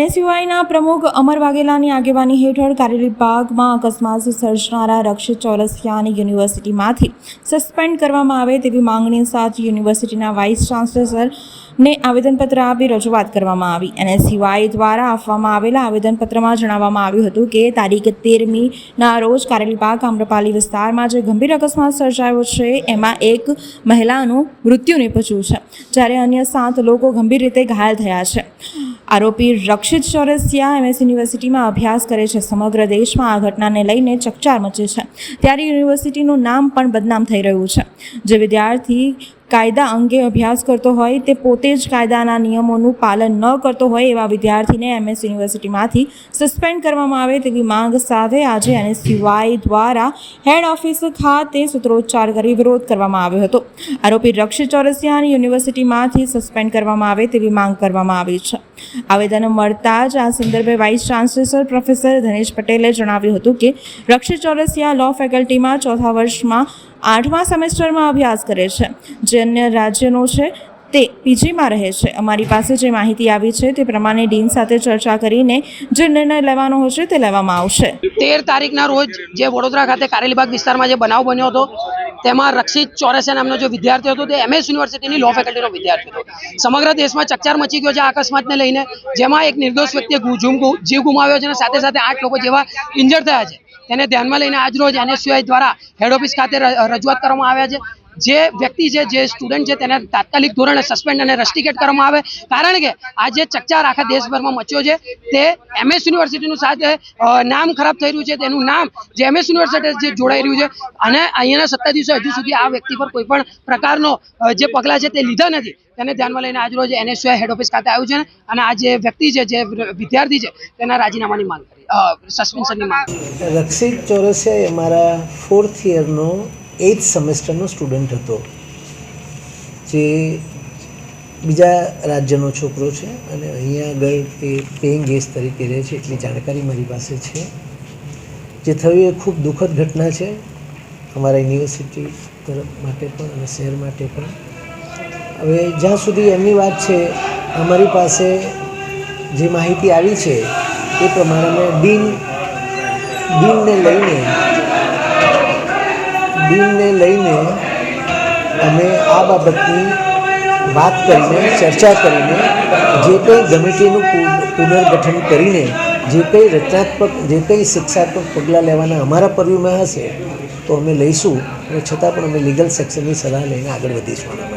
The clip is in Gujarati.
એનએસયુઆઈના પ્રમુખ અમર વાઘેલાની આગેવાની હેઠળ કારેલી બાગમાં અકસ્માત સર્જનારા રક્ષિત ચોરસિયાની યુનિવર્સિટીમાંથી સસ્પેન્ડ કરવામાં આવે તેવી માંગણી સાથે યુનિવર્સિટીના વાઇસ ચાન્સેલરને આવેદનપત્ર આપી રજૂઆત કરવામાં આવી। એનએસયુઆઈ દ્વારા આપવામાં આવેલા આવેદનપત્રમાં જણાવવામાં આવ્યું હતું કે તારીખ 13મીના રોજ કારેલી બાગ આમ્રપાલી વિસ્તારમાં જે ગંભીર અકસ્માત સર્જાયો છે એમાં એક મહિલાનું મૃત્યુ નિપજ્યું છે, જ્યારે અન્ય 7 લોકો ગંભીર રીતે ઘાયલ થયા છે। આરોપી રક્ષિત ચોરસિયા એમએસ યુનિવર્સિટીમાં અભ્યાસ કરે છે। સમગ્ર દેશમાં આ ઘટનાને લઈને ચકચાર મચી છે, ત્યારે યુનિવર્સિટીનું નામ પણ બદનામ થઈ રહ્યું છે। જે વિદ્યાર્થી કાયદા અંગે અભ્યાસ કરતો હોય તે પોતે જ કાયદાના નિયમોનું પાલન ન કરતો હોય એવા વિદ્યાર્થીને એમએસ યુનિવર્સિટીમાંથી સસ્પેન્ડ કરવામાં આવે તેવી માંગ સાથે આજે એનએસયુઆઈ દ્વારા હેડ ઓફિસ ખાતે સૂત્રોચ્ચાર કરી વિરોધ કરવામાં આવ્યો હતો। આરોપી રક્ષિત ચોરસિયાની યુનિવર્સિટીમાંથી સસ્પેન્ડ કરવામાં આવે તેવી માંગ કરવામાં આવી છે। આવેદન મળતા જ આ સંદર્ભે વાઇસ ચાન્સેલર પ્રોફેસર ધનેશ પટેલે જણાવ્યું હતું કે રક્ષિત ચોરસિયા લો ફેકલ્ટીમાં 4થા વર્ષમાં 8મા સેમેસ્ટરમાં અભ્યાસ કરે છે, જે અન્ય રાજ્યનો છે તે પીજીમાં રહે છે। અમારી પાસે જે માહિતી આવી છે તે પ્રમાણે ડીન સાથે ચર્ચા કરીને જે નિર્ણય લેવાનો હશે તે લેવામાં આવશે। 13 તારીખના રોજ જે વડોદરા ખાતે કારેલીબાગ વિસ્તારમાં જે બનાવ બન્યો હતો તેમાં રક્ષિત ચોરસિયા નામનો જે વિદ્યાર્થી હતો તે એમએસ યુનિવર્સિટીની લો ફેકલ્ટીનો વિદ્યાર્થી હતો। સમગ્ર દેશમાં ચકચાર મચી ગયો છે આ અકસ્માતને લઈને, જેમાં એક નિર્દોષ વ્યક્તિએ જીવ ગુમાવ્યો છે અને સાથે સાથે 8 લોકો જેવા ઇન્જર્ડ થયા છે। તેને ધ્યાનમાં લઈને આજરોજ એનએસયુઆઈ દ્વારા હેડ ઓફિસ ખાતે રજૂઆત કરવામાં આવ્યા છે। જે વ્યક્તિ છે, જે સ્ટુડન્ટ છે, તેને તાત્કાલિક ધોરણે સસ્પેન્ડ અને રસ્ટિકેટ કરવામાં આવે, કારણ કે આ જે ચકચાર આખા દેશભરમાં મચ્યો છે તે એમએસ યુનિવર્સિટીનું સાથે નામ ખરાબ થઈ રહ્યું છે। તેનું નામ જે એમએસ યુનિવર્સિટી જે જોડાઈ રહ્યું છે અને અહીંયાના સત્તાધીશો હજુ સુધી આ વ્યક્તિ પર કોઈ પણ પ્રકારનો જે પગલાં છે તે લીધા નથી। તેને ધ્યાનમાં લઈને આજરોજ એનએસયુઆઈ હેડ ઓફિસ ખાતે આવ્યું છે અને આ જે વ્યક્તિ છે, જે વિદ્યાર્થી છે, તેના રાજીનામાની માંગ કરી, સસ્પેન્શનની માંગ। રક્ષિત ચોરસિયા એ મારા 4th યરનો 8th સેમેસ્ટરનો સ્ટુડન્ટ હતો, જે બીજા રાજ્યનો છોકરો છે અને અહીંયા આગળ એ પેઇંગ ગેસ્ટ તરીકે રહે છે, એટલી જાણકારી મારી પાસે છે। જે થયું એ ખૂબ દુઃખદ ઘટના છે અમારા યુનિવર્સિટી તરફ માટે પણ અને શહેર માટે પણ। હવે જ્યાં સુધી એમની વાત છે, અમારી પાસે જે માહિતી આવી છે એ પ્રમાણે અમે ડીનને લઈને અમે આ બાબતની વાત કરીને, ચર્ચા કરીને, જે કંઈ કમિટીનું પુનર્ગઠન કરીને જે કંઈ રચનાત્મક, જે કંઈ શિક્ષાત્મક પગલાં લેવાના અમારા પર્યુમાં હશે તો અમે લઈશું, અને છતાં પણ અમે લીગલ સેક્શનની સલાહ લઈને આગળ વધીશું।